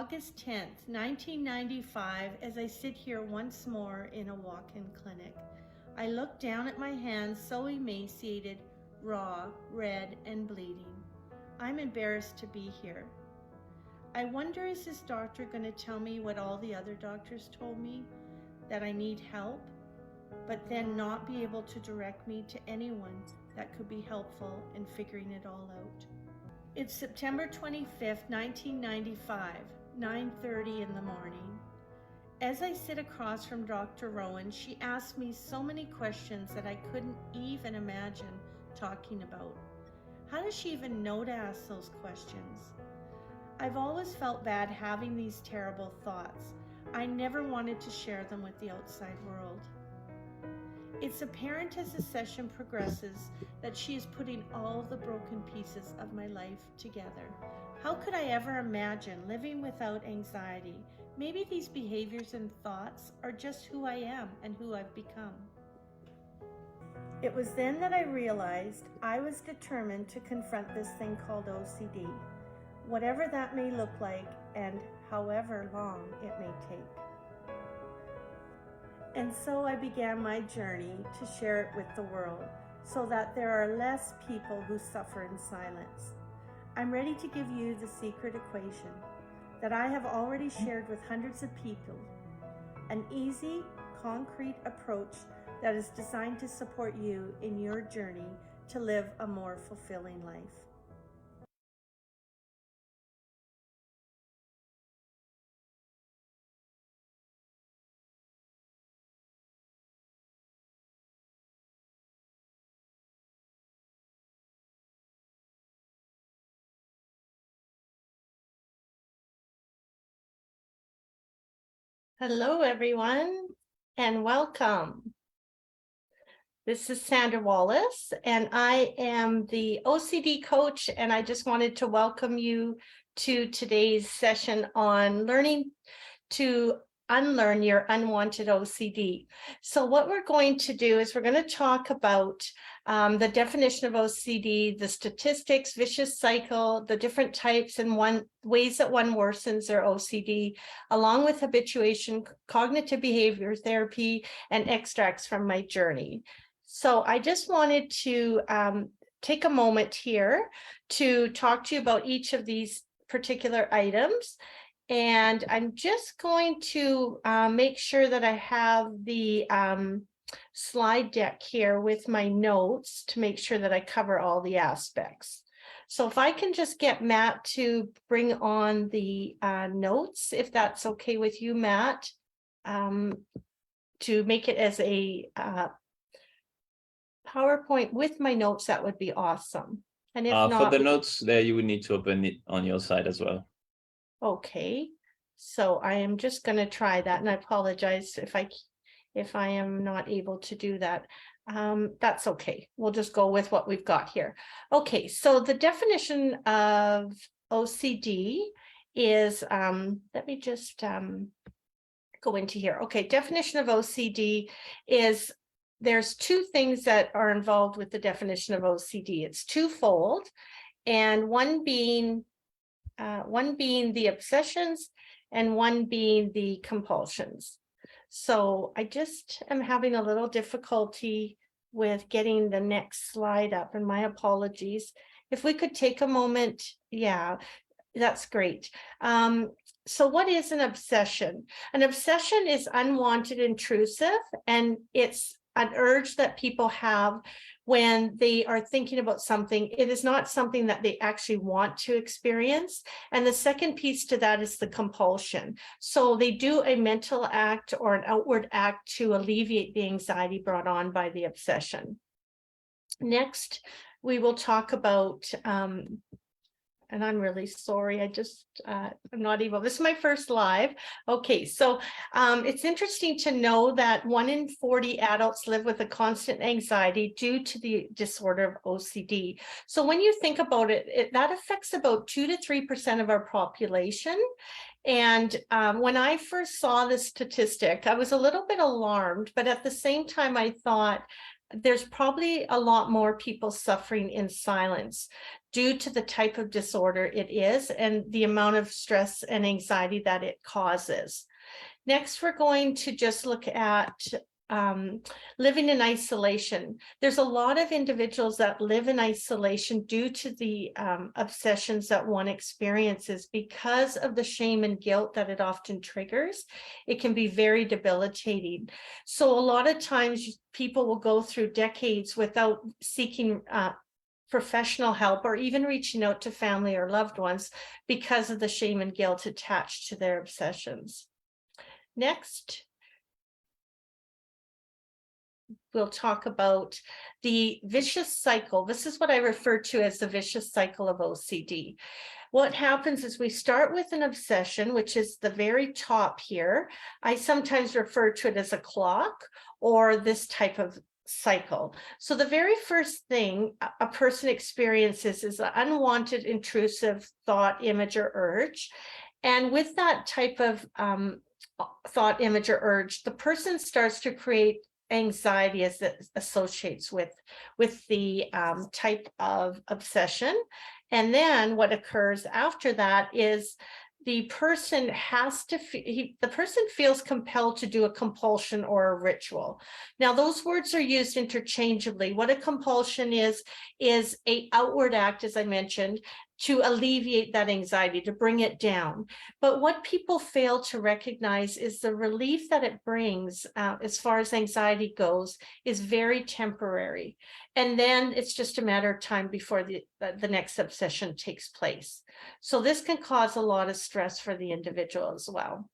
August 10th, 1995, as I sit here once more in a walk-in clinic. I look down at my hands so emaciated, raw, red, and bleeding. I'm embarrassed to be here. I wonder, is this doctor going to tell me what all the other doctors told me? That I need help, but then not be able to direct me to anyone that could be helpful in figuring it all out. It's September 25th, 1995, 9:30 in the morning. As I sit across from Dr. Rowan, she asked me so many questions that I couldn't even imagine talking about. How does she even know to ask those questions? I've always felt bad having these terrible thoughts. I never wanted to share them with the outside world. It's apparent as the session progresses that she is putting all the broken pieces of my life together. How could I ever imagine living without anxiety? Maybe these behaviors and thoughts are just who I am and who I've become. It was then that I realized I was determined to confront this thing called OCD, whatever that may look like and however long it may take. And so I began my journey to share it with the world so that there are less people who suffer in silence. I'm ready to give you the secret equation that I have already shared with hundreds of people, an easy, concrete approach that is designed to support you in your journey to live a more fulfilling life. Hello, everyone, and welcome. This is Sandra Wallace, and I am the OCD coach, and I just wanted to welcome you to today's session on learning to unlearn your unwanted OCD. So what we're going to do is we're going to talk about the definition of OCD, the statistics, vicious cycle, the different types and ways that one worsens their OCD, along with habituation, cognitive behavior therapy, and extracts from my journey. So I just wanted to take a moment here to talk to you about each of these particular items. And I'm just going to make sure that I have the slide deck here with my notes to make sure that I cover all the aspects. So if I can just get Matt to bring on the notes, if that's okay with you, Matt, to make it as a PowerPoint with my notes, that would be awesome. And if not, for the notes there, you would need to open it on your side as well. Okay, so I am just going to try that, and I apologize if I am not able to do that. That's okay. We'll just go with what we've got here. Okay, so the definition of OCD is, let me just go into here. Okay, definition of OCD is, there's two things that are involved with the definition of OCD. It's twofold, and one being the obsessions and one being the compulsions. So I just am having a little difficulty with getting the next slide up, and my apologies. If we could take a moment, yeah, that's great. So what is an obsession? An obsession is unwanted, intrusive, and it's an urge that people have when they are thinking about something. It is not something that they actually want to experience. And the second piece to that is the compulsion. So they do a mental act or an outward act to alleviate the anxiety brought on by the obsession. Next, we will talk about and I'm really sorry, I'm not able, this is my first live. Okay, so it's interesting to know that 1 in 40 adults live with a constant anxiety due to the disorder of OCD. So when you think about it, that affects about 2 to 3% of our population. And when I first saw this statistic, I was a little bit alarmed, but at the same time, I thought, there's probably a lot more people suffering in silence due to the type of disorder it is and the amount of stress and anxiety that it causes. Next, we're going to just look at living in isolation. There's a lot of individuals that live in isolation due to the obsessions that one experiences because of the shame and guilt that it often triggers. It can be very debilitating. So a lot of times people will go through decades without seeking professional help or even reaching out to family or loved ones because of the shame and guilt attached to their obsessions. Next, we'll talk about the vicious cycle. This is what I refer to as the vicious cycle of OCD. What happens is we start with an obsession, which is the very top here. I sometimes refer to it as a clock or this type of cycle. So the very first thing a person experiences is an unwanted, intrusive thought, image, or urge. And with that type of thought, image, or urge, the person starts to create anxiety as it associates with the type of obsession. And then what occurs after that is the person has to the person feels compelled to do a compulsion or a ritual. Now those words are used interchangeably. What a compulsion is a outward act, as I mentioned, to alleviate that anxiety, to bring it down. But what people fail to recognize is the relief that it brings, as far as anxiety goes, is very temporary. And then it's just a matter of time before the next obsession takes place. So this can cause a lot of stress for the individual as well.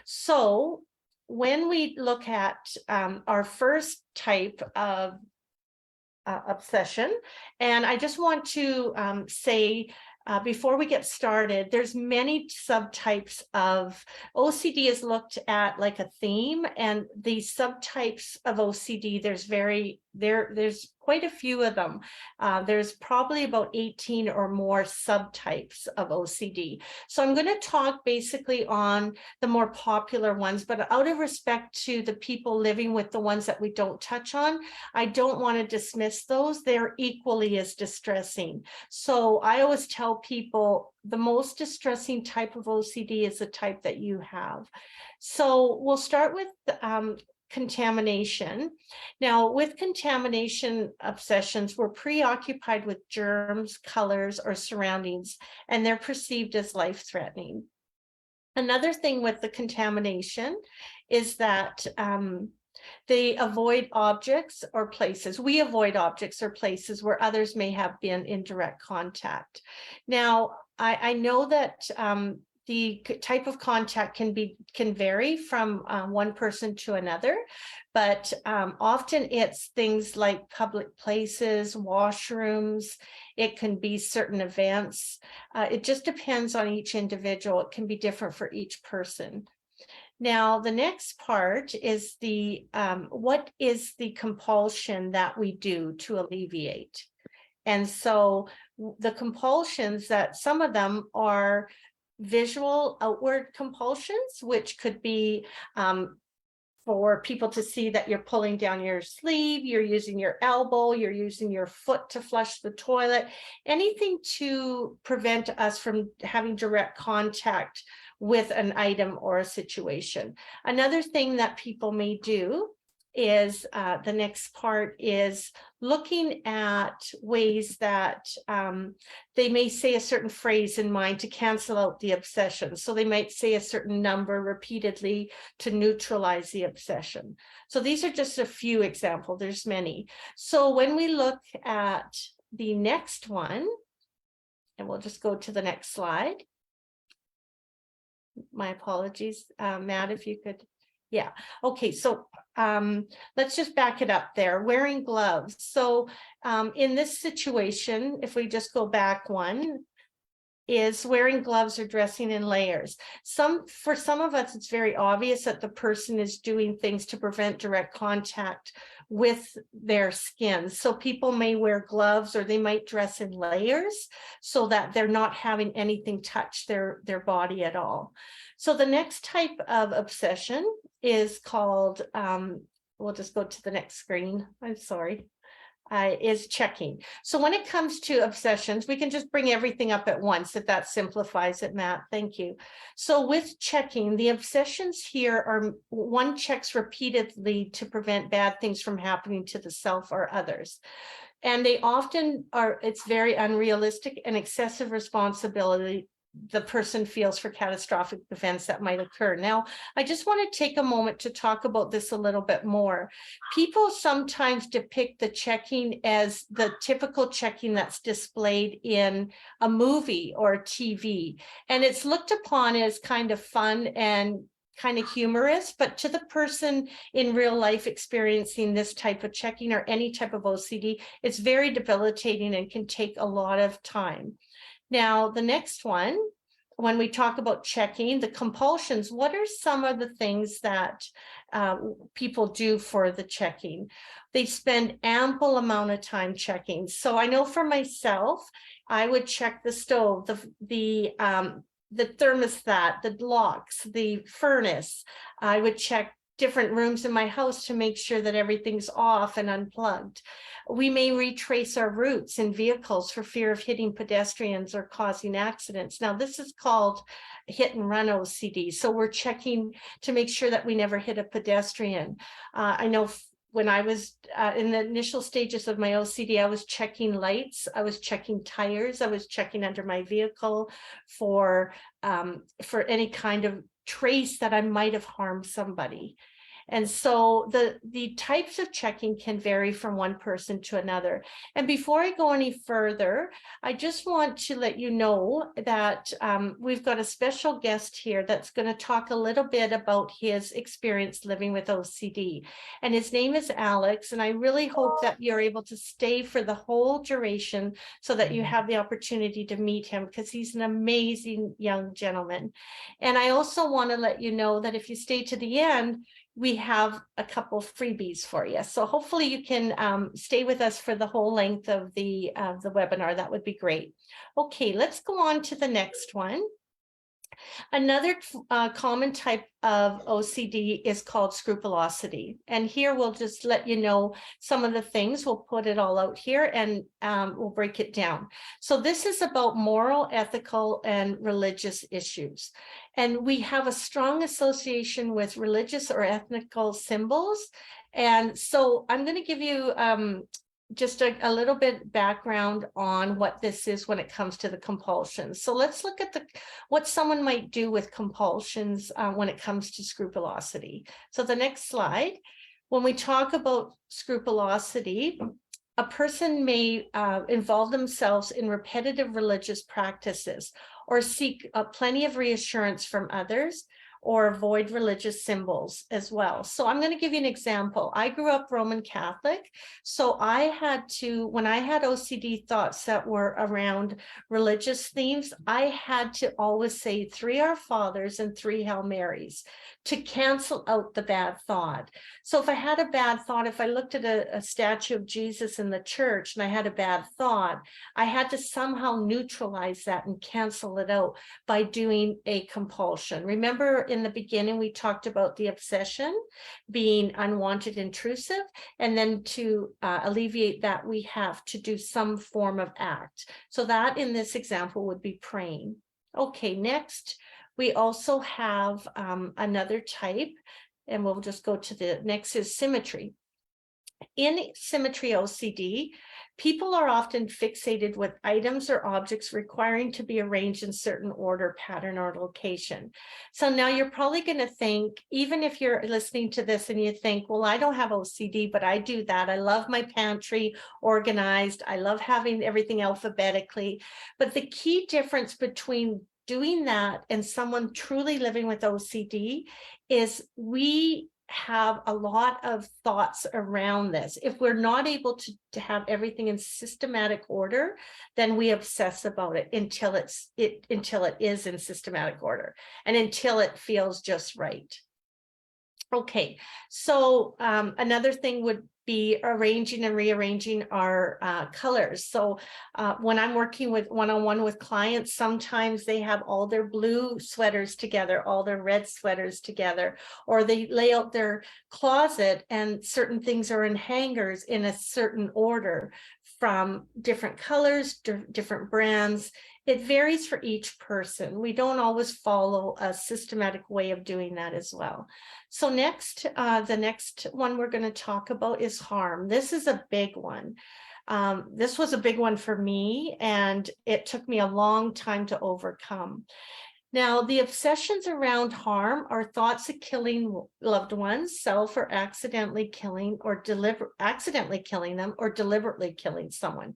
So when we look at our first type of obsession. And I just want to say, before we get started, there's many subtypes of OCD is looked at like a theme, and the subtypes of OCD, there's quite a few of them. There's probably about 18 or more subtypes of OCD. So I'm going to talk basically on the more popular ones, but out of respect to the people living with the ones that we don't touch on, I don't want to dismiss those. They're equally as distressing. So I always tell people the most distressing type of OCD is the type that you have. So we'll start with contamination. Now, with contamination obsessions, we're preoccupied with germs, colors, or surroundings, and they're perceived as life-threatening. Another thing with the contamination is that they avoid objects or places. We avoid objects or places where others may have been in direct contact. Now, I know that the type of contact can vary from one person to another, but often it's things like public places, washrooms. It can be certain events. It just depends on each individual. It can be different for each person. Now, the next part is what is the compulsion that we do to alleviate? And so the compulsions, that some of them are visual outward compulsions, which could be for people to see that you're pulling down your sleeve, you're using your elbow, you're using your foot to flush the toilet, anything to prevent us from having direct contact with an item or a situation. Another thing that people may do is the next part is looking at ways that they may say a certain phrase in mind to cancel out the obsession. So they might say a certain number repeatedly to neutralize the obsession. So these are just a few examples. There's many. So when we look at the next one, and we'll just go to the next slide. My apologies, Matt, if you could. Yeah. Okay. So let's just back it up there. Wearing gloves. So in this situation, if we just go back one, is wearing gloves or dressing in layers. For some of us, it's very obvious that the person is doing things to prevent direct contact with their skin. So people may wear gloves or they might dress in layers so that they're not having anything touch their body at all. So the next type of obsession is called we'll just go to the next screen. I'm sorry. Is checking. So when it comes to obsessions, we can just bring everything up at once if that simplifies it, Matt. Thank you. So with checking, the obsessions here are one checks repeatedly to prevent bad things from happening to the self or others. And they often are, it's very unrealistic and excessive responsibility the person feels for catastrophic events that might occur. Now, I just want to take a moment to talk about this a little bit more. People sometimes depict the checking as the typical checking that's displayed in a movie or TV, and it's looked upon as kind of fun and kind of humorous, but to the person in real life experiencing this type of checking or any type of OCD, it's very debilitating and can take a lot of time. Now, the next one, when we talk about checking, the compulsions, what are some of the things that people do for the checking? They spend ample amount of time checking. So I know for myself, I would check the stove, the thermostat, the locks, the furnace. I would check different rooms in my house to make sure that everything's off and unplugged. We may retrace our routes in vehicles for fear of hitting pedestrians or causing accidents. Now, this is called hit and run OCD. So we're checking to make sure that we never hit a pedestrian. I know when I was in the initial stages of my OCD, I was checking lights, I was checking tires, I was checking under my vehicle for any kind of trace that I might have harmed somebody. And so the types of checking can vary from one person to another. And before I go any further, I just want to let you know that we've got a special guest here that's going to talk a little bit about his experience living with OCD. And his name is Alex. And I really hope that you're able to stay for the whole duration so that you have the opportunity to meet him, because he's an amazing young gentleman. And I also want to let you know that if you stay to the end, we have a couple freebies for you. So hopefully you can stay with us for the whole length of the webinar. That would be great. Okay, let's go on to the next one. Another common type of OCD is called scrupulosity. And here we'll just let you know some of the things. We'll put it all out here and we'll break it down. So this is about moral, ethical, and religious issues. And we have a strong association with religious or ethnical symbols. And so I'm going to give you just a little bit background on what this is when it comes to the compulsions. So let's look at what someone might do with compulsions when it comes to scrupulosity. So the next slide, when we talk about scrupulosity, a person may involve themselves in repetitive religious practices or seek plenty of reassurance from others, or avoid religious symbols as well. So I'm going to give you an example. I grew up Roman Catholic, so I had to, when I had OCD thoughts that were around religious themes, I had to always say 3 Our Fathers and 3 Hail Marys to cancel out the bad thought. So if I had a bad thought, if I looked at a statue of Jesus in the church and I had a bad thought, I had to somehow neutralize that and cancel it out by doing a compulsion. Remember, in the beginning, we talked about the obsession being unwanted, intrusive, and then to alleviate that, we have to do some form of act. So that in this example would be praying. Okay, next, we also have another type, and we'll just go to the next is symmetry. In symmetry OCD, people are often fixated with items or objects requiring to be arranged in certain order, pattern, or location. So now you're probably going to think, even if you're listening to this and you think, well, I don't have OCD, but I do that. I love my pantry organized. I love having everything alphabetically. But the key difference between doing that and someone truly living with OCD is we have a lot of thoughts around this. If we're not able to have everything in systematic order, then we obsess about it until it is in systematic order and until it feels just right. Okay, so another thing would be arranging and rearranging our colors. So when I'm working with one-on-one with clients, sometimes they have all their blue sweaters together, all their red sweaters together, or they lay out their closet and certain things are in hangers in a certain order from different colors, different brands. It varies for each person. We don't always follow a systematic way of doing that as well. So next, the next one we're going to talk about is harm. This is a big one. This was a big one for me, and it took me a long time to overcome. Now, the obsessions around harm are thoughts of killing loved ones, self, or accidentally killing them, or deliberately killing someone.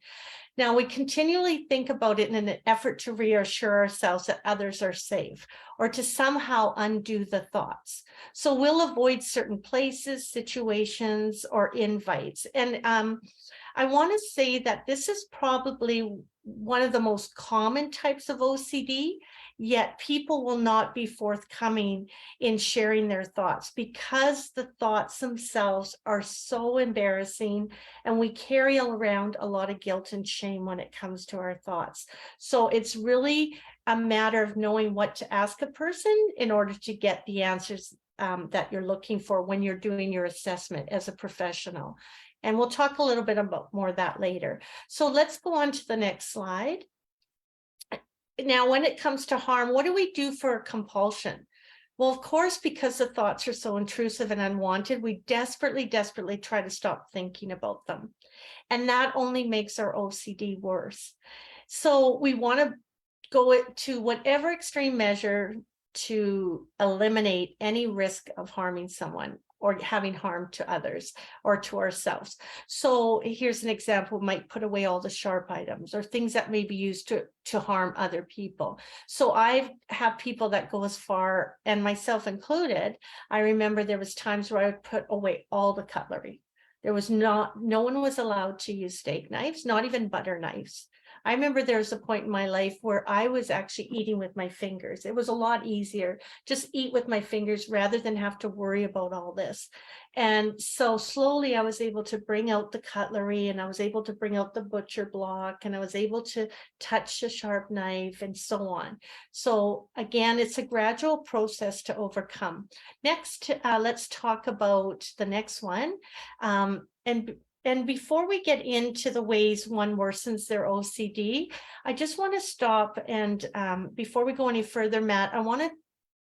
Now, we continually think about it in an effort to reassure ourselves that others are safe, or to somehow undo the thoughts. So we'll avoid certain places, situations, or invites. And I want to say that this is probably one of the most common types of OCD, yet people will not be forthcoming in sharing their thoughts because the thoughts themselves are so embarrassing, and we carry around a lot of guilt and shame when it comes to our thoughts. So it's really a matter of knowing what to ask a person in order to get the answers that you're looking for when you're doing your assessment as a professional. And we'll talk a little bit about more of that later. So let's go on to the next slide. Now, when it comes to harm, what do we do for compulsion? Well, of course, because the thoughts are so intrusive and unwanted, we desperately try to stop thinking about them. And that only makes our OCD worse. So we want to go to whatever extreme measure to eliminate any risk of harming someone or having harm to others or to ourselves. So here's an example: might put away all the sharp items or things that may be used to harm other people. So I have people that go as far, and myself included. I remember there was times where I would put away all the cutlery. There was no one was allowed to use steak knives, not even butter knives. I remember there was a point in my life where I was actually eating with my fingers. It was a lot easier, just eat with my fingers rather than have to worry about all this. And so slowly I was able to bring out the cutlery, and I was able to bring out the butcher block, and I was able to touch a sharp knife and so on. So again, it's a gradual process to overcome. Next, let's talk about the next one. And before we get into the ways one worsens their OCD, I just want to stop and before we go any further, Matt, I want to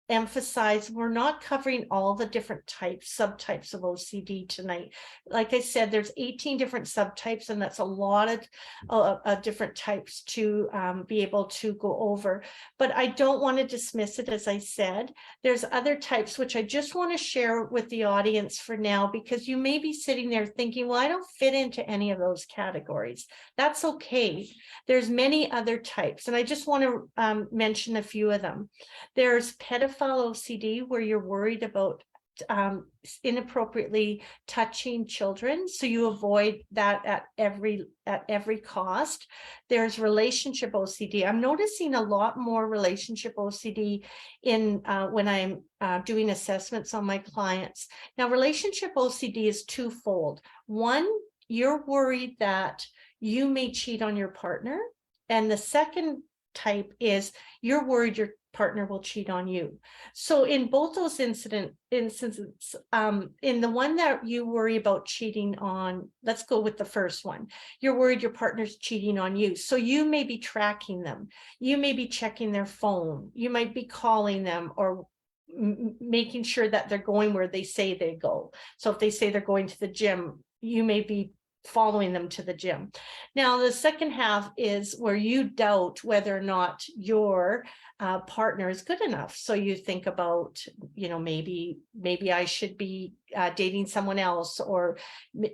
emphasize we're not covering all the different subtypes of OCD tonight. Like I said, there's 18 different subtypes, and that's a lot of different types to be able to go over. But I don't want to dismiss it. As I said, there's other types which I just want to share with the audience for now, because you may be sitting there thinking, well, I don't fit into any of those categories. That's okay. There's many other types, and I just want to mention a few of them. There's pedophile OCD, where you're worried about inappropriately touching children, so you avoid that at every cost. There's relationship OCD. I'm noticing a lot more relationship OCD in when I'm doing assessments on my clients. Now, relationship OCD is twofold. One, you're worried that you may cheat on your partner, and the second type is you're worried your partner will cheat on you. So in both those instances, in the one that you worry about cheating on, let's go with the first one. You're worried your partner's cheating on you. So you may be tracking them. You may be checking their phone. You might be calling them or making sure that they're going where they say they go. So if they say they're going to the gym, you may be following them to the gym. Now, the second half is where you doubt whether or not your partner is good enough. So you think about, maybe I should be dating someone else, or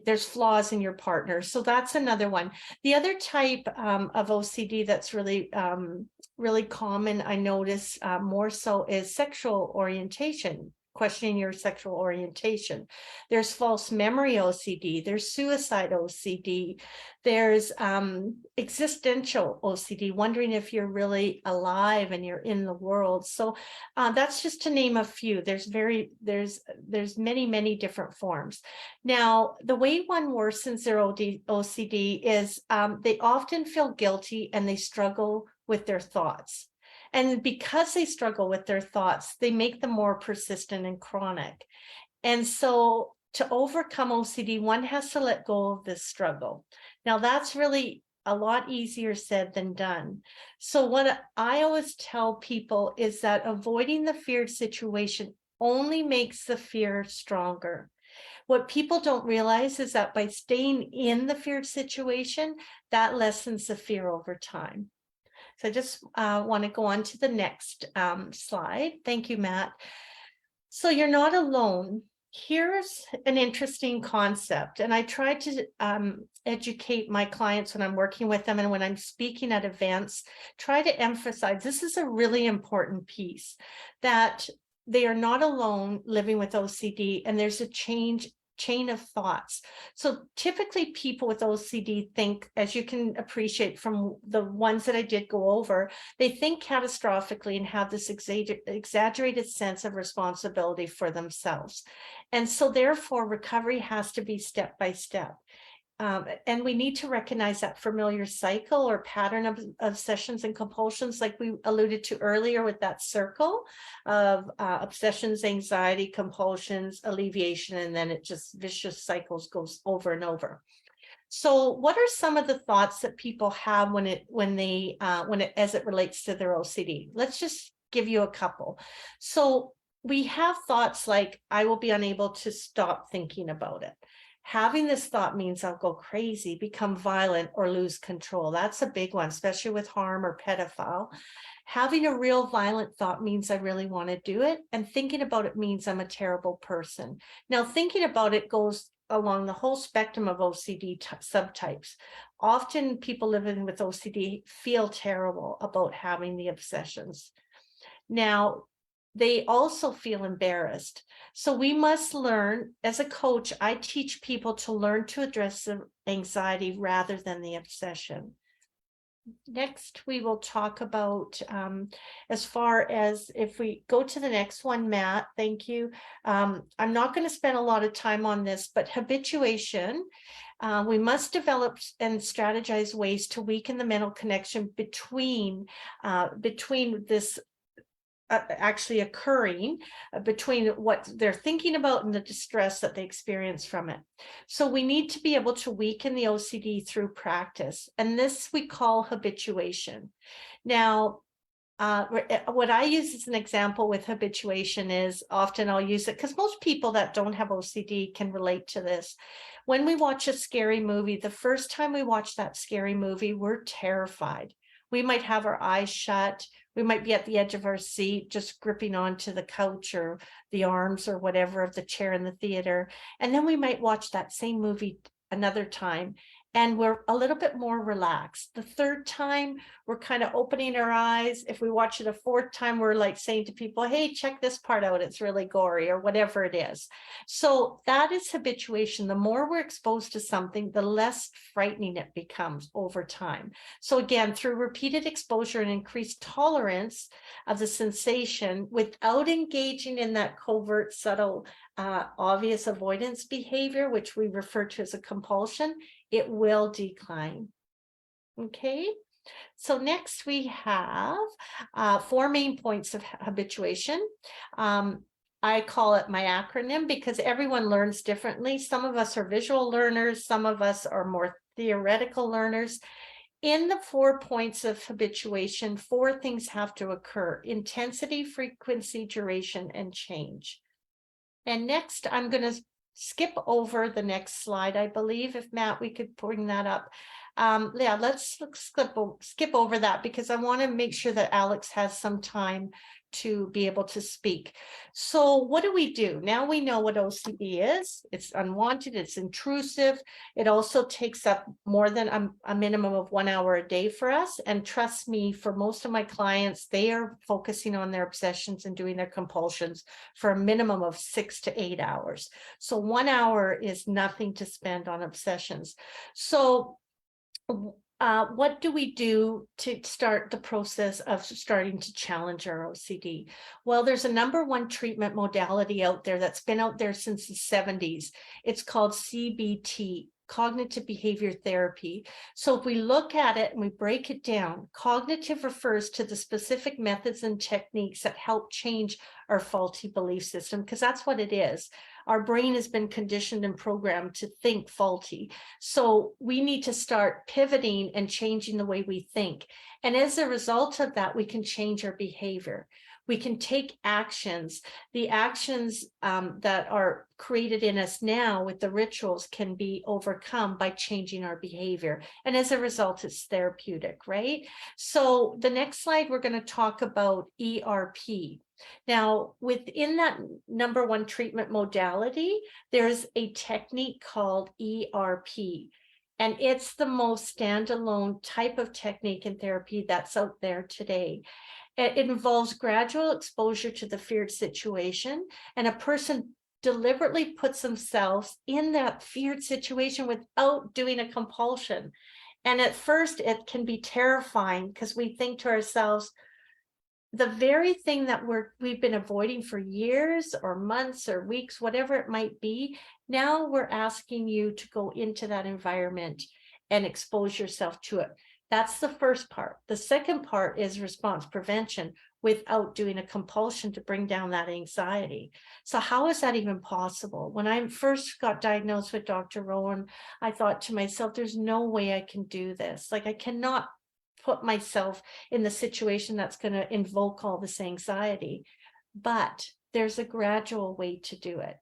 there's flaws in your partner. So that's another one. The other type of OCD that's really common, I notice more so, is sexual orientation questioning your sexual orientation. There's false memory OCD, there's suicide OCD, there's existential OCD, wondering if you're really alive and you're in the world. So that's just to name a few. There's many different forms. Now, the way one worsens their OCD is they often feel guilty and they struggle with their thoughts. And because they struggle with their thoughts, they make them more persistent and chronic. And so to overcome OCD, one has to let go of this struggle. Now, that's really a lot easier said than done. So what I always tell people is that avoiding the feared situation only makes the fear stronger. What people don't realize is that by staying in the feared situation, that lessens the fear over time. So I just want to go on to the next slide. Thank you, Matt. So you're not alone. Here's an interesting concept, and I try to educate my clients when I'm working with them and when I'm speaking at events, try to emphasize this is a really important piece, that they are not alone living with OCD, and there's a chain of thoughts. So typically people with OCD think, as you can appreciate from the ones that I did go over, they think catastrophically and have this exaggerated sense of responsibility for themselves. And so therefore recovery has to be step by step. And we need to recognize that familiar cycle or pattern of obsessions and compulsions, like we alluded to earlier with that circle of obsessions, anxiety, compulsions, alleviation, and then it just vicious cycles goes over and over. So what are some of the thoughts that people have when it as it relates to their OCD? Let's just give you a couple. So we have thoughts like, I will be unable to stop thinking about it. Having this thought means I'll go crazy, become violent, or lose control. That's a big one, especially with harm or pedophile. Having a real violent thought means I really want to do it. And thinking about it means I'm a terrible person. Now, thinking about it goes along the whole spectrum of OCD subtypes. Often people living with OCD feel terrible about having the obsessions. Now, they also feel embarrassed. So we must learn, as a coach, I teach people to learn to address the anxiety rather than the obsession. Next, we will talk about, as far as, if we go to the next one, Matt, thank you. I'm not going to spend a lot of time on this, but habituation. We must develop and strategize ways to weaken the mental connection between this actually occurring between what they're thinking about and the distress that they experience from it. So we need to be able to weaken the OCD through practice, and this we call habituation. Now, what I use as an example with habituation is, often I'll use it because most people that don't have OCD can relate to this. When we watch a scary movie, the first time we watch that scary movie, we're terrified. We might have our eyes shut. We might be at the edge of our seat, just gripping onto the couch or the arms or whatever of the chair in the theater. And then we might watch that same movie another time, and we're a little bit more relaxed. The third time, we're kind of opening our eyes. If we watch it a fourth time, we're like saying to people, hey, check this part out. It's really gory, or whatever it is. So that is habituation. The more we're exposed to something, the less frightening it becomes over time. So again, through repeated exposure and increased tolerance of the sensation without engaging in that covert, subtle, obvious avoidance behavior, which we refer to as a compulsion, it will decline. Okay, so next we have 4 main points of habituation. I call it my acronym because everyone learns differently. Some of us are visual learners, some of us are more theoretical learners. In the 4 points of habituation, 4 things have to occur: intensity, frequency, duration, and change. And next, I'm going to skip over the next slide, I believe. If Matt, we could bring that up. Yeah, let's skip over that because I want to make sure that Alex has some time to be able to speak. So what do? Now we know what OCD is. It's unwanted, it's intrusive. It also takes up more than a minimum of 1 hour a day for us. And trust me, for most of my clients, they are focusing on their obsessions and doing their compulsions for a minimum of 6 to 8 hours. So 1 hour is nothing to spend on obsessions. So what do we do to start the process of starting to challenge our OCD? Well, there's a #1 treatment modality out there that's been out there since the 70s. It's called CBT, cognitive behavior therapy. So if we look at it and we break it down, cognitive refers to the specific methods and techniques that help change our faulty belief system, because that's what it is. Our brain has been conditioned and programmed to think faulty. So we need to start pivoting and changing the way we think. And as a result of that, we can change our behavior. We can take actions. The actions that are created in us now with the rituals can be overcome by changing our behavior. And as a result, it's therapeutic, right? So the next slide, we're going to talk about ERP. Now, within that #1 treatment modality, there's a technique called ERP. And it's the most standalone type of technique in therapy that's out there today. It involves gradual exposure to the feared situation, and a person deliberately puts themselves in that feared situation without doing a compulsion. And at first, it can be terrifying because we think to ourselves, the very thing that we've been avoiding for years or months or weeks, whatever it might be, now we're asking you to go into that environment and expose yourself to it. That's the first part. The second part is response prevention without doing a compulsion to bring down that anxiety. So how is that even possible? When I first got diagnosed with Dr. Rowan, I thought to myself, there's no way I can do this. Like, I cannot put myself in the situation that's going to invoke all this anxiety. But there's a gradual way to do it,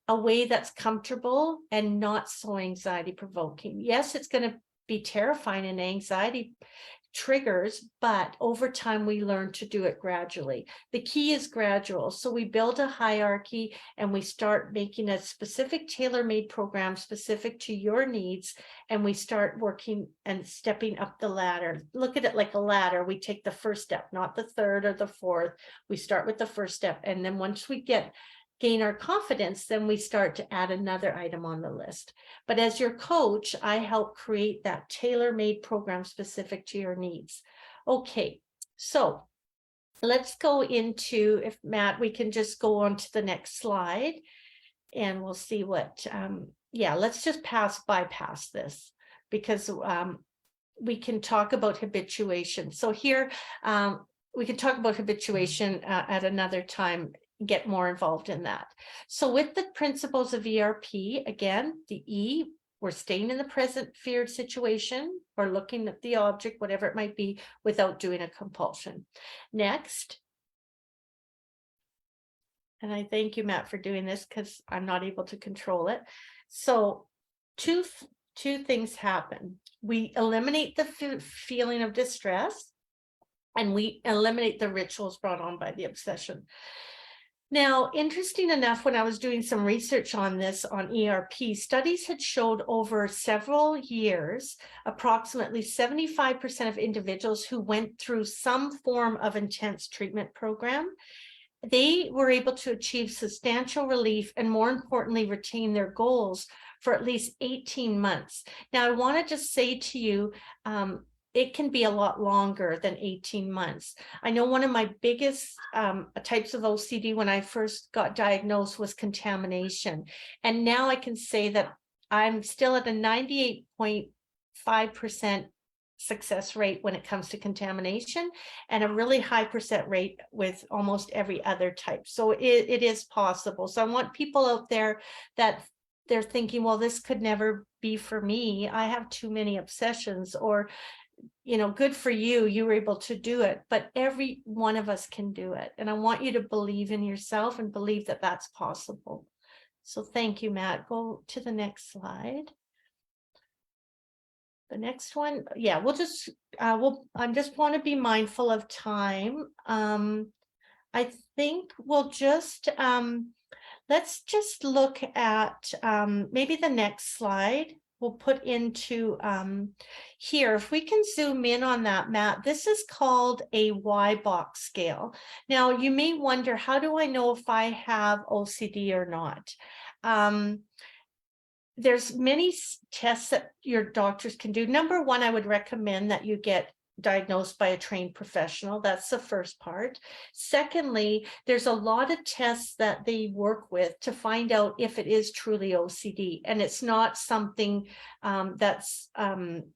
a way that's comfortable and not so anxiety provoking. Yes, it's going to be terrifying and anxiety triggers, but over time we learn to do it gradually. The key is gradual. So we build a hierarchy and we start making a specific tailor-made program specific to your needs, and we start working and stepping up the ladder. Look at it like a ladder. We take the first step, not the third or the fourth. We start with the first step, and then once we gain our confidence, then we start to add another item on the list. But as your coach, I help create that tailor-made program specific to your needs. Okay, so let's go into, if Matt, we can just go on to the next slide and we'll see what, yeah, let's just bypass this because we can talk about habituation. So here, we can talk about habituation at another time, get more involved in that. So with the principles of ERP, again, the E, we're staying in the present feared situation or looking at the object, whatever it might be, without doing a compulsion. Next, and I thank you, Matt, for doing this because I'm not able to control it. So two things happen. We eliminate the feeling of distress, and we eliminate the rituals brought on by the obsession. Now, interesting enough, when I was doing some research on this, on ERP, studies had showed over several years, approximately 75% of individuals who went through some form of intense treatment program, they were able to achieve substantial relief and, more importantly, retain their goals for at least 18 months. Now, I want to just say to you, it can be a lot longer than 18 months. I know one of my biggest types of OCD when I first got diagnosed was contamination. And now I can say that I'm still at a 98.5% success rate when it comes to contamination, and a really high percent rate with almost every other type. So it is possible. So I want people out there that they're thinking, well, this could never be for me. I have too many obsessions, or good for you, you were able to do it, but every one of us can do it. And I want you to believe in yourself and believe that that's possible. So thank you, Matt. Go to the next slide. The next one, yeah, we'll just, I just want to be mindful of time. I think we'll just, let's just look at, maybe the next slide. We'll put into, here, if we can zoom in on that, Matt, this is called a Y box scale. Now, you may wonder, how do I know if I have OCD or not? There's many tests that your doctors can do. Number one, I would recommend that you get diagnosed by a trained professional. That's the first part. Secondly, there's a lot of tests that they work with to find out if it is truly OCD, and it's not something that's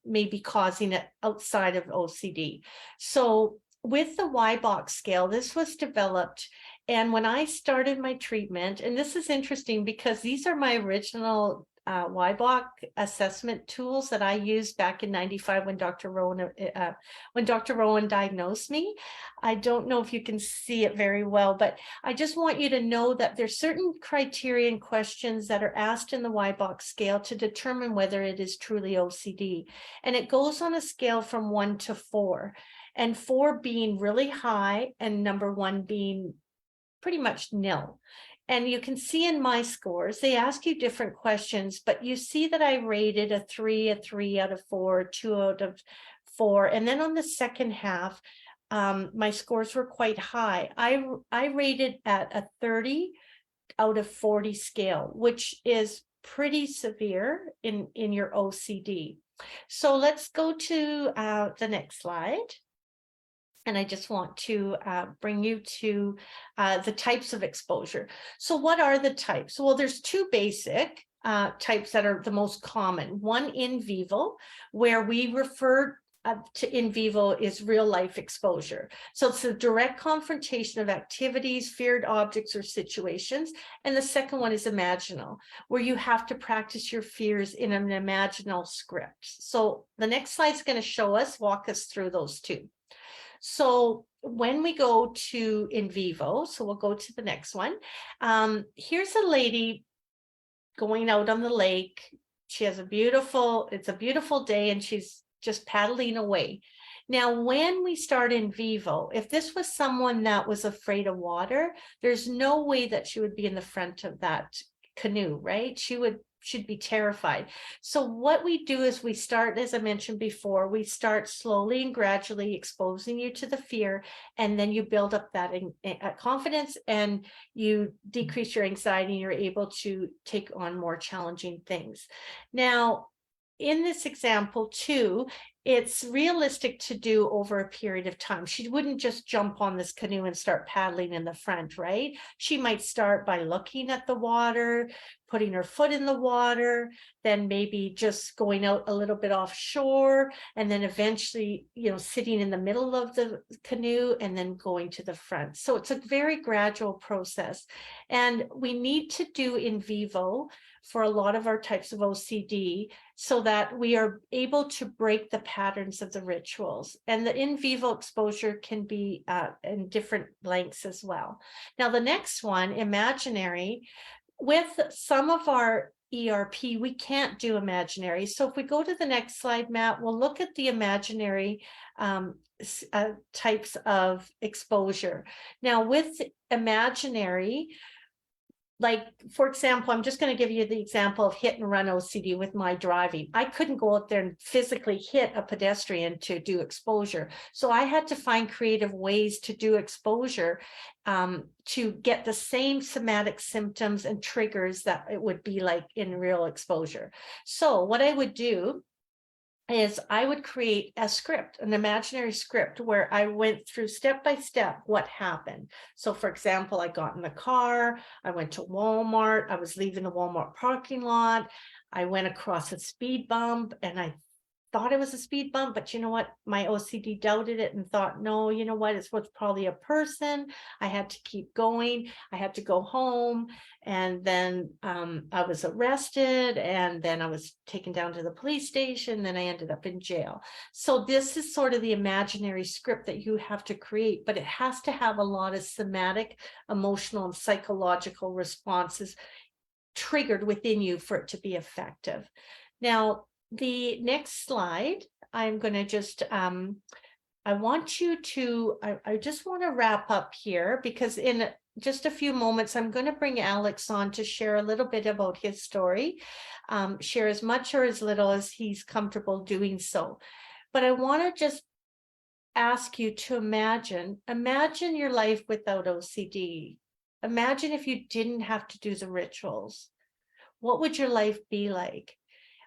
maybe causing it outside of OCD. So with the Y box scale, this was developed. And when I started my treatment, and this is interesting because these are my original YBOC assessment tools that I used back in '95 when Dr. Rowan diagnosed me. I don't know if you can see it very well, but I just want you to know that there's certain criteria and questions that are asked in the YBOC scale to determine whether it is truly OCD. And it goes on a scale from 1 to 4, and 4 being really high and number 1 being pretty much nil. And you can see in my scores, they ask you different questions, but you see that I rated a 3 out of 4, 2 out of 4. And then on the second half, my scores were quite high. I rated at a 30 out of 40 scale, which is pretty severe in your OCD. So let's go to the next slide. And I just want to bring you to the types of exposure. So what are the types? Well, there's 2 basic types that are the most common. One, in vivo, where we refer to in vivo is real life exposure. So it's a direct confrontation of activities, feared objects or situations. And the second one is imaginal, where you have to practice your fears in an imaginal script. So the next slide is going to walk us through those 2. So when we go to in vivo, so we'll go to the next one. Here's a lady going out on the lake. She has it's a beautiful day, and she's just paddling away. Now, when we start in vivo, if this was someone that was afraid of water, there's no way that she would be in the front of that canoe, right? She'd be terrified. So what we do is we start, as I mentioned before, we start slowly and gradually exposing you to the fear, and then you build up that confidence, and you decrease your anxiety, and you're able to take on more challenging things. Now, in this example too, it's realistic to do over a period of time. She wouldn't just jump on this canoe and start paddling in the front, right? She might start by looking at the water, putting her foot in the water, then maybe just going out a little bit offshore, and then eventually, sitting in the middle of the canoe and then going to the front. So it's a very gradual process. And we need to do in vivo for a lot of our types of OCD so that we are able to break the patterns of the rituals. And the in vivo exposure can be in different lengths as well. Now, the next one, imaginary, with some of our ERP, we can't do imaginary. So if we go to the next slide, Matt, we'll look at the imaginary types of exposure. Now, with imaginary, like, for example, I'm just going to give you the example of hit and run OCD with my driving. I couldn't go out there and physically hit a pedestrian to do exposure. So I had to find creative ways to do exposure to get the same somatic symptoms and triggers that it would be like in real exposure. So what I would do is I would create a script, an imaginary script, where I went through step by step what happened. So for example, I got in the car, I went to Walmart, I was leaving the Walmart parking lot, I went across a speed bump, and I thought it was a speed bump, but you know what? My OCD doubted it and thought, no, you know what? It's what's probably a person. I had to keep going. I had to go home. And then I was arrested, and then I was taken down to the police station. Then I ended up in jail. So this is sort of the imaginary script that you have to create, but it has to have a lot of somatic, emotional, and psychological responses triggered within you for it to be effective. Now, the next slide, I'm going to just, I want you to, I just want to wrap up here because in just a few moments, I'm going to bring Alex on to share a little bit about his story, share as much or as little as he's comfortable doing so. But I want to just ask you to imagine your life without OCD. Imagine if you didn't have to do the rituals. What would your life be like?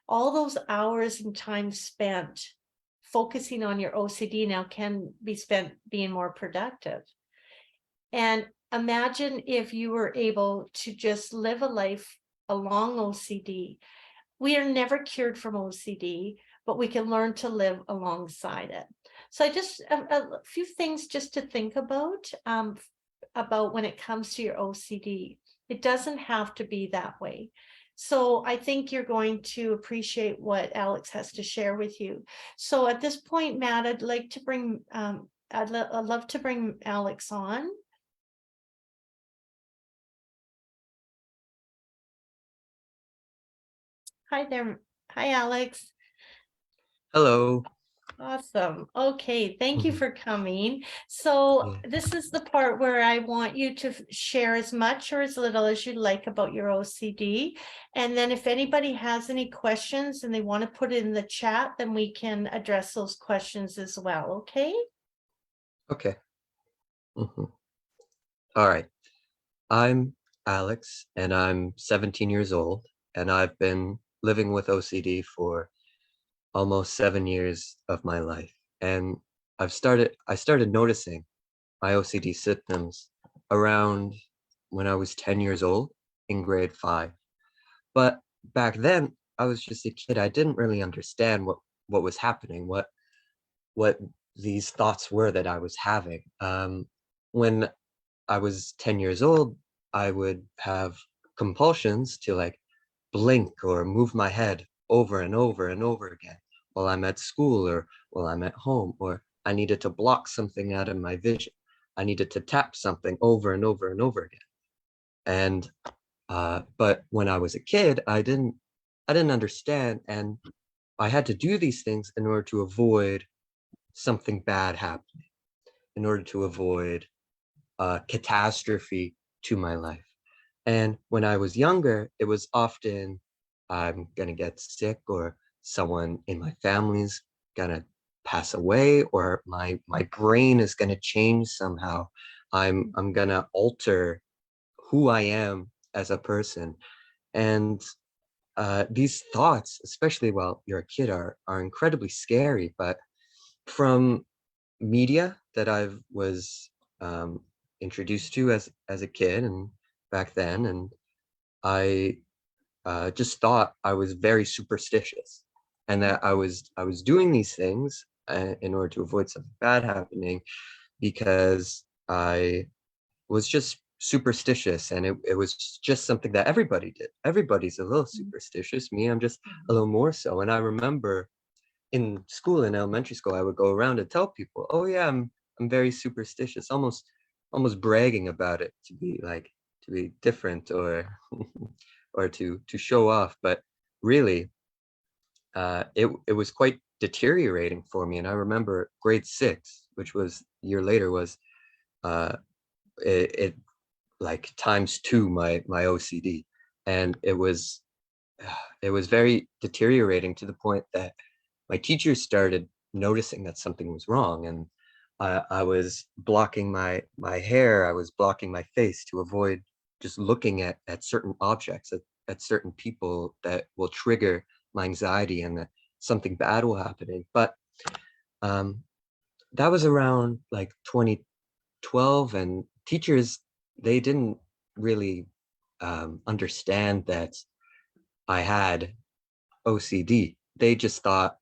All those hours and time spent focusing on your OCD now can be spent being more productive. And imagine if you were able to just live a life along OCD. We are never cured from OCD, but we can learn to live alongside it. So I just a few things just to think about when it comes to your OCD. It doesn't have to be that way. So I think you're going to appreciate what Alex has to share with you. So at this point, Matt, I'd like to bring, I'd love to bring Alex on. Hi there. Hi, Alex. Hello. Awesome. Okay, thank you Mhm. for coming. So Yeah. this is the part where I want you to share as much or as little as you like about your OCD. And then if anybody has any questions and they want to put it in the chat, then we can address those questions as well, okay? Okay. Mhm. All right. I'm Alex, and I'm 17 years old, and I've been living with OCD for almost 7 years of my life. And I started noticing my OCD symptoms around when I was 10 years old in grade 5. But back then, I was just a kid. I didn't really understand what was happening, what these thoughts were that I was having. When I was 10 years old, I would have compulsions to like blink or move my head over and over and over again while I'm at school or while I'm at home, or I needed to block something out of my vision. I needed to tap something over and over and over again. And but when I was a kid, I didn't understand, and I had to do these things in order to avoid something bad happening, in order to avoid catastrophe to my life. And when I was younger, it was often I'm gonna get sick, or someone in my family's gonna pass away, or my brain is gonna change somehow. I'm gonna alter who I am as a person. And these thoughts, especially while you're a kid, are incredibly scary. But from media that I was um, introduced to as a kid and back then, and I just thought I was very superstitious, and that I was doing these things in order to avoid something bad happening, because I was just superstitious, and it was just something that everybody did. Everybody's a little superstitious. Me, I'm just a little more so. And I remember in school, in elementary school, I would go around and tell people, "Oh yeah, I'm very superstitious," almost bragging about it, to be different, or or to show off. But really, it was quite deteriorating for me. And I remember grade 6, which was a year later, was uh, it like times 2 my OCD, and it was very deteriorating, to the point that my teachers started noticing that something was wrong. And I was blocking my hair, I was blocking my face to avoid just looking at certain objects, at certain people that will trigger my anxiety, and that something bad will happen. But um, that was around like 2012, and teachers, they didn't really understand that I had OCD. They just thought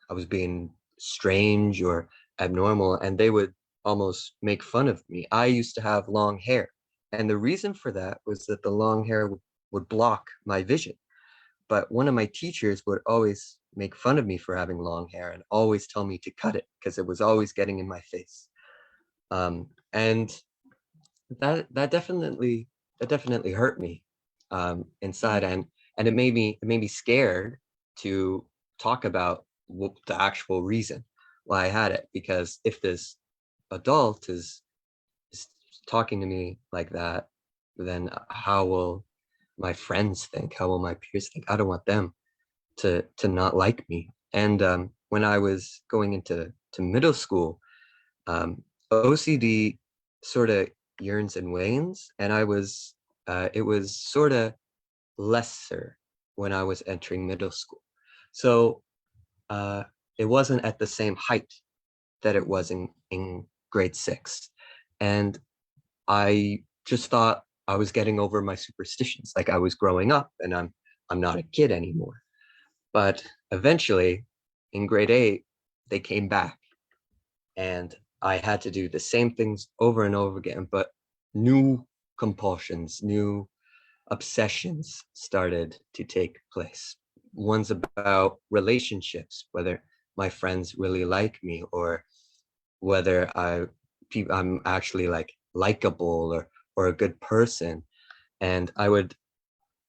I was being strange or abnormal, and they would almost make fun of me. I used to have long hair, and the reason for that was that the long hair would block my vision. But one of my teachers would always make fun of me for having long hair, and always tell me to cut it because it was always getting in my face. And that definitely hurt me inside, and it made me scared to talk about the actual reason why I had it, because if this adult is talking to me like that, then how will my friends think? How will my peers think? I don't want them to not like me. And when I was going into middle school, OCD sort of yearns and wanes, and it was sort of lesser when I was entering middle school. So it wasn't at the same height that it was in grade 6. And I just thought I was getting over my superstitions, like I was growing up and I'm not a kid anymore. But eventually in grade 8, they came back and I had to do the same things over and over again, but new compulsions, new obsessions started to take place. One's about relationships, whether my friends really like me or whether I'm actually like likable or a good person. And I would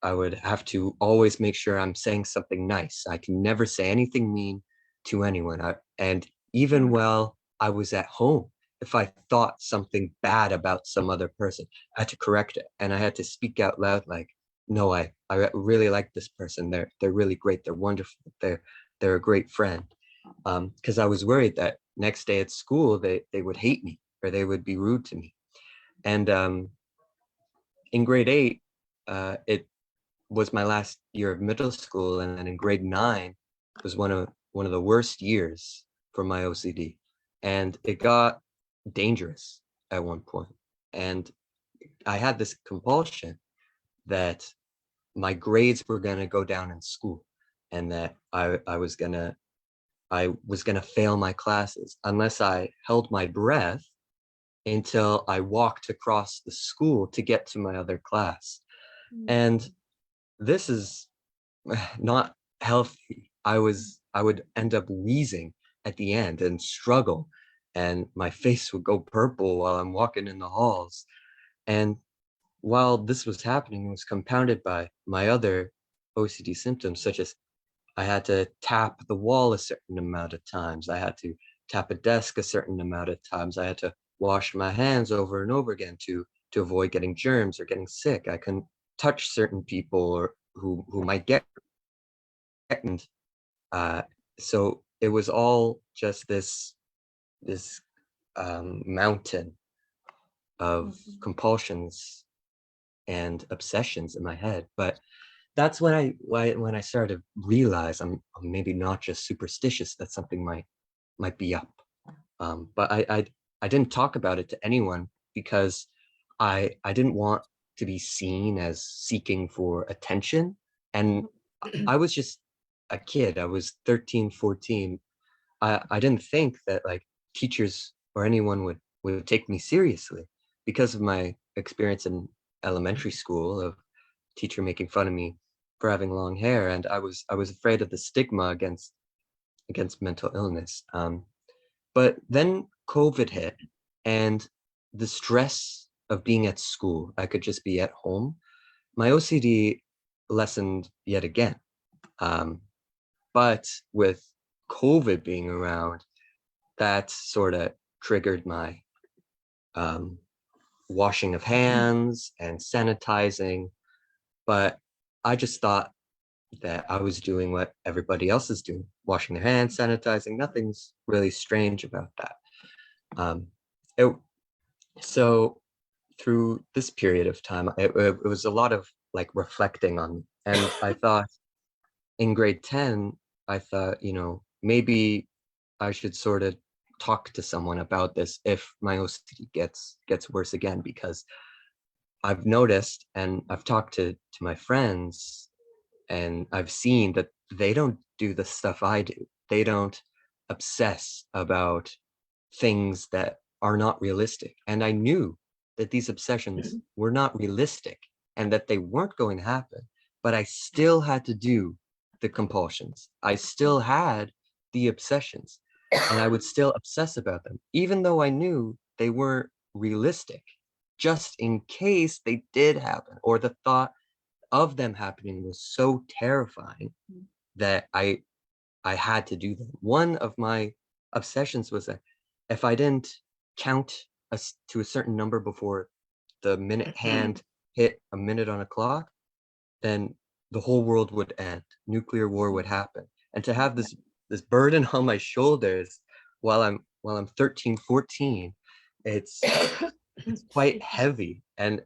have to always make sure I'm saying something nice. I can never say anything mean to anyone. And even while I was at home, if I thought something bad about some other person, I had to correct it. And I had to speak out loud, like, no, I really like this person. They're really great. They're wonderful. They're a great friend. Because I was worried that next day at school, they would hate me or they would be rude to me. And in grade 8, it was my last year of middle school, and then in grade 9 was one of the worst years for my OCD, and it got dangerous at one point. And I had this compulsion that my grades were gonna go down in school, and that I was gonna fail my classes unless I held my breath until I walked across the school to get to my other class. And this is not healthy. I would end up wheezing at the end and struggle, and my face would go purple while I'm walking in the halls. And while this was happening, it was compounded by my other OCD symptoms, such as I had to tap the wall a certain amount of times. I had to tap a desk a certain amount of times. I had to wash my hands over and over again to avoid getting germs or getting sick. I couldn't touch certain people or who might get. And so it was all just this mountain of compulsions and obsessions in my head. But that's when I started to realize I'm maybe not just superstitious, that something might be up. But I didn't talk about it to anyone because I didn't want to be seen as seeking for attention. And I was just a kid. I was 13, 14. I didn't think that like teachers or anyone would take me seriously because of my experience in elementary school of teacher making fun of me for having long hair, and I was afraid of the stigma against mental illness. But then COVID hit, and the stress of being at school, I could just be at home. My OCD lessened yet again. But with COVID being around, that sort of triggered my washing of hands and sanitizing. But I just thought that I was doing what everybody else is doing, washing their hands, sanitizing. Nothing's really strange about that. So through this period of time, it was a lot of like reflecting on, and I thought in grade 10, I thought, maybe I should sort of talk to someone about this if my OCD gets worse again, because I've noticed and I've talked to my friends and I've seen that they don't do the stuff I do. They don't obsess about things that are not realistic. And I knew that these obsessions were not realistic and that they weren't going to happen, but I still had to do the compulsions. I still had the obsessions, and I would still obsess about them, even though I knew they weren't realistic, just in case they did happen, or the thought of them happening was so terrifying that I had to do them. One of my obsessions was that if I didn't count to a certain number before the minute hand hit a minute on a clock, then the whole world would end. Nuclear war would happen. And to have this burden on my shoulders while I'm 13, 14, it's quite heavy. And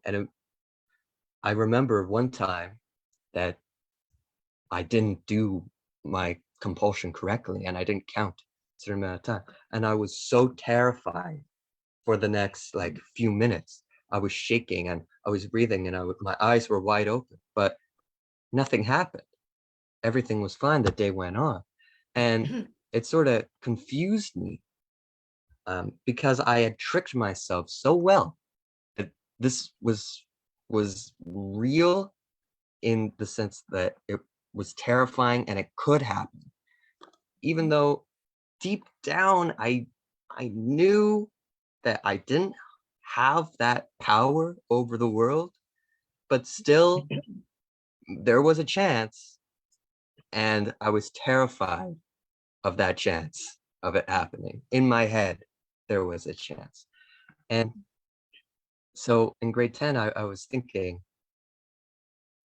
I remember one time that I didn't do my compulsion correctly and I didn't count a certain amount of time. And I was so terrified for the next like few minutes. I was shaking and I was breathing and my eyes were wide open, but nothing happened. Everything was fine. The day went on. And it sort of confused me because I had tricked myself so well that this was real in the sense that it was terrifying and it could happen. Even though deep down I knew that I didn't have that power over the world, but still there was a chance and I was terrified of that chance of it happening. In my head, there was a chance. And so in grade 10, I was thinking,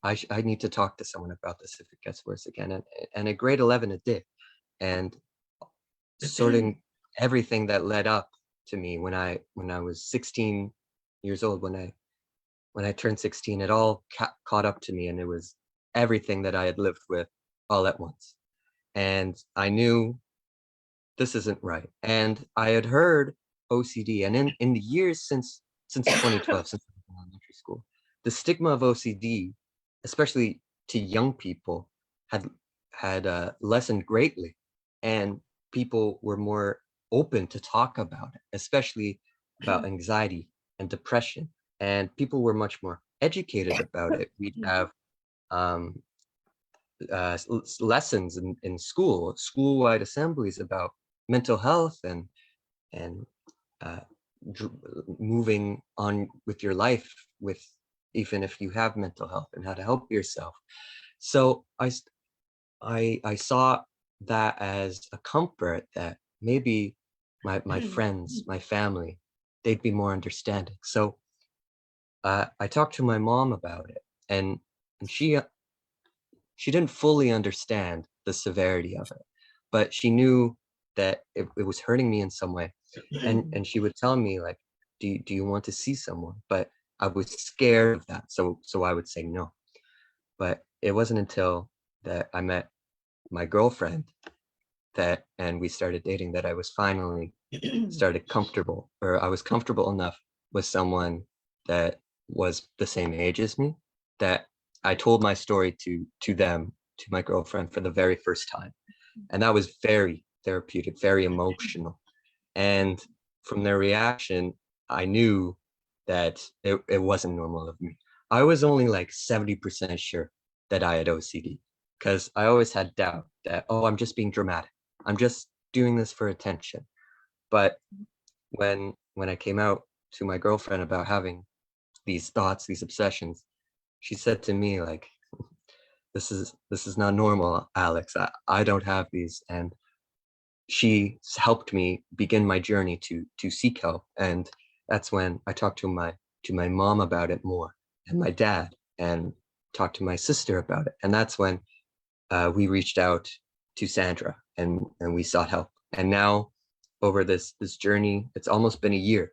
I need to talk to someone about this if it gets worse again. And at grade 11, it did. And sorting everything that led up to me when I was 16 years old, when I turned 16, it all caught up to me, and it was everything that I had lived with all at once. And I knew this isn't right. And I had heard OCD, and in the years since 2012, since I was in elementary school, the stigma of OCD, especially to young people, had lessened greatly, and people were more open to talk about it, especially about anxiety and depression. And people were much more educated about it. We'd have lessons in school-wide assemblies about mental health and uh, moving on with your life, with even if you have mental health, and how to help yourself. So I saw that as a comfort that maybe my friends, my family, they'd be more understanding. So I talked to my mom about it, and she didn't fully understand the severity of it, but she knew that it was hurting me in some way. And she would tell me like, do you want to see someone? But I was scared of that. So I would say no. But it wasn't until that I met my girlfriend and we started dating that I was finally started comfortable, or I was comfortable enough with someone that was the same age as me, that I told my story to them, to my girlfriend, for the very first time. And that was very therapeutic, very emotional. And from their reaction, I knew that it wasn't normal of me. I was only like 70% sure that I had OCD, because I always had doubt that, oh, I'm just being dramatic. I'm just doing this for attention. But when I came out to my girlfriend about having these thoughts, these obsessions, she said to me like, this is not normal, Alex. I don't have these. And she helped me begin my journey to seek help. And that's when I talked to my mom about it more, and my dad, and talked to my sister about it. And that's when we reached out to Sandra, and we sought help. And now over this journey, it's almost been a year,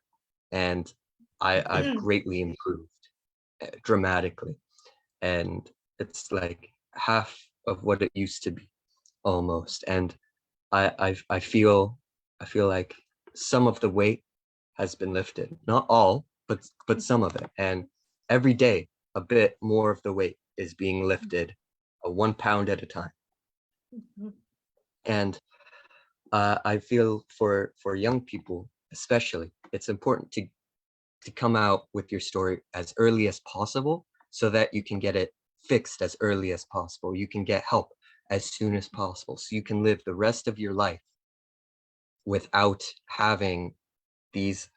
and I've greatly improved dramatically. And it's like half of what it used to be almost. And I feel like some of the weight has been lifted, not all, but some of it. And every day a bit more of the weight is being lifted, 1 pound at a time. And I feel for young people especially, it's important to come out with your story as early as possible, so that you can get it fixed as early as possible. You can get help as soon as possible, so you can live the rest of your life without having these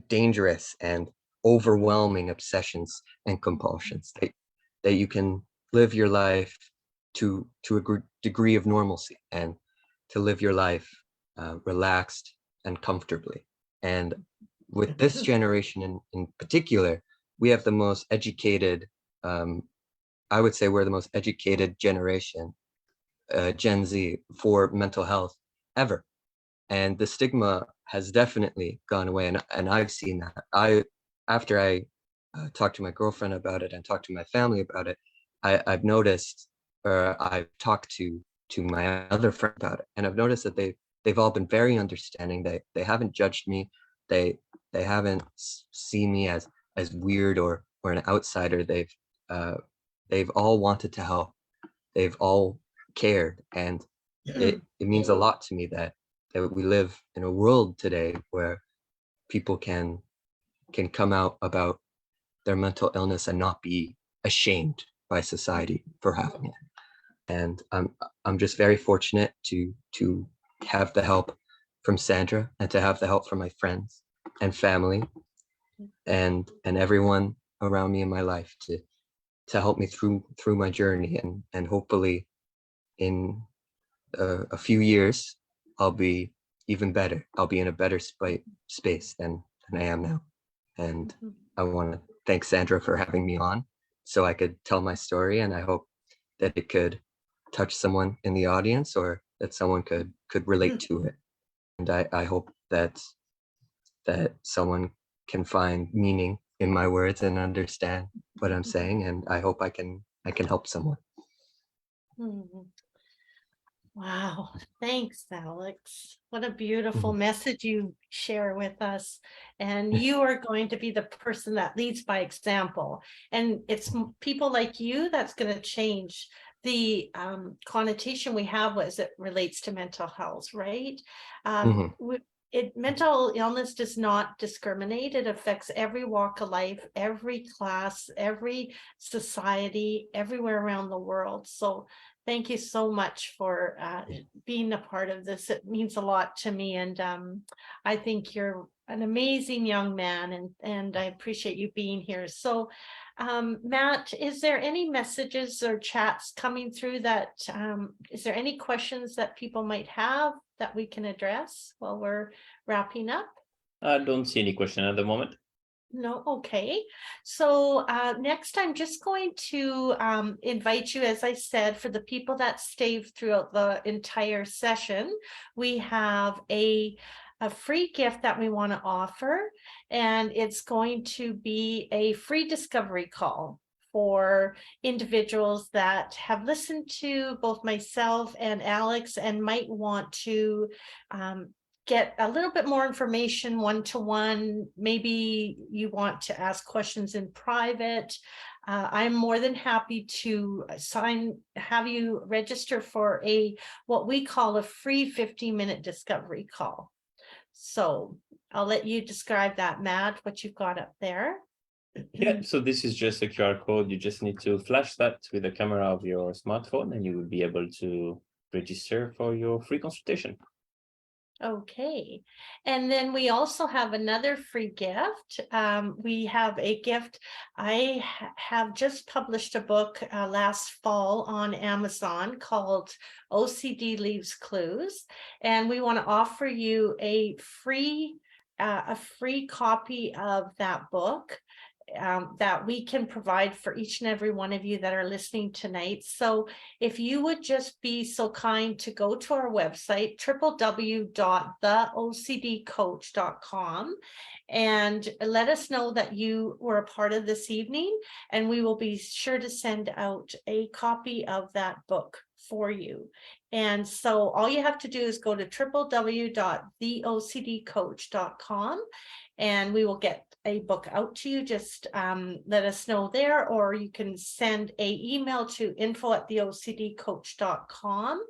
dangerous and overwhelming obsessions and compulsions. That you can live your life to a degree of normalcy and to live your life relaxed and comfortably. And with this generation in particular, we have the most educated, I would say we're the most educated generation, Gen Z, for mental health ever. And the stigma has definitely gone away. And I've seen that. After I talked to my girlfriend about it and talked to my family about it, I've noticed, or I've talked to my other friend about it, and I've noticed that they've all been very understanding. They haven't judged me. They haven't seen me as weird or an outsider. They've all wanted to help. They've all cared, and it means a lot to me that we live in a world today where people can come out about their mental illness and not be ashamed by society for having it. And I'm just very fortunate to have the help from Sandra and to have the help from my friends and family and everyone around me in my life to help me through my journey, and hopefully in a few years I'll be even better. I'll be in a better space than I am now. And I want to thank Sandra for having me on so I could tell my story, and I hope that it could touch someone in the audience, or that someone could relate to it. And I hope that someone can find meaning in my words and understand what I'm saying, and I hope I can help someone. Wow, thanks, Alex. What a beautiful message you share with us. And you are going to be the person that leads by example. And it's people like you that's going to change the connotation we have as it relates to mental health, right? Mental illness does not discriminate. It affects every walk of life, every class, every society, everywhere around the world. So thank you so much for being a part of this. It means a lot to me. And I think you're an amazing young man, and I appreciate you being here. So Matt, is there any messages or chats coming through that, is there any questions that people might have that we can address while we're wrapping up? I don't see any question at the moment. No, okay. So next I'm just going to invite you, as I said, for the people that stayed throughout the entire session, we have a free gift that we want to offer, and it's going to be a free discovery call for individuals that have listened to both myself and Alex and might want to get a little bit more information one-to-one. Maybe you want to ask questions in private. I'm more than happy to have you register for what we call a free 15-minute discovery call. So I'll let you describe that, Matt, what you've got up there. Yeah, so this is just a QR code. You just need to flash that with the camera of your smartphone, and you will be able to register for your free consultation. Okay, and then we also have another free gift. We have a gift. I have just published a book last fall on Amazon called OCD Leaves Clues, and we want to offer you a free copy of that book that we can provide for each and every one of you that are listening tonight. So if you would just be so kind to go to our website, www.theocdcoach.com, and let us know that you were a part of this evening, and we will be sure to send out a copy of that book for you. And so all you have to do is go to www.theocdcoach.com, and we will get a book out to you. Just let us know there, or you can send an email to info@theocdcoach.com,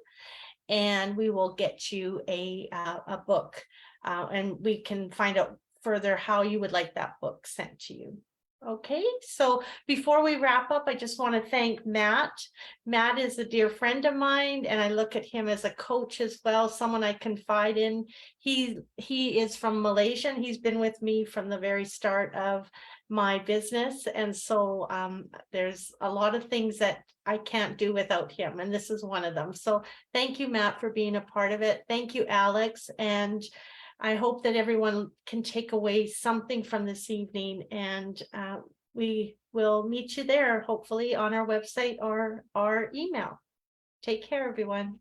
and we will get you a book, and we can find out further how you would like that book sent to you. Okay, so before we wrap up, I just want to thank Matt. Matt is a dear friend of mine, and I look at him as a coach as well, someone I confide in. He is from Malaysia, and he's been with me from the very start of my business. And so there's a lot of things that I can't do without him, and this is one of them. So thank you, Matt, for being a part of it. Thank you, Alex. And I hope that everyone can take away something from this evening, and we will meet you there, hopefully on our website or our email. Take care, everyone.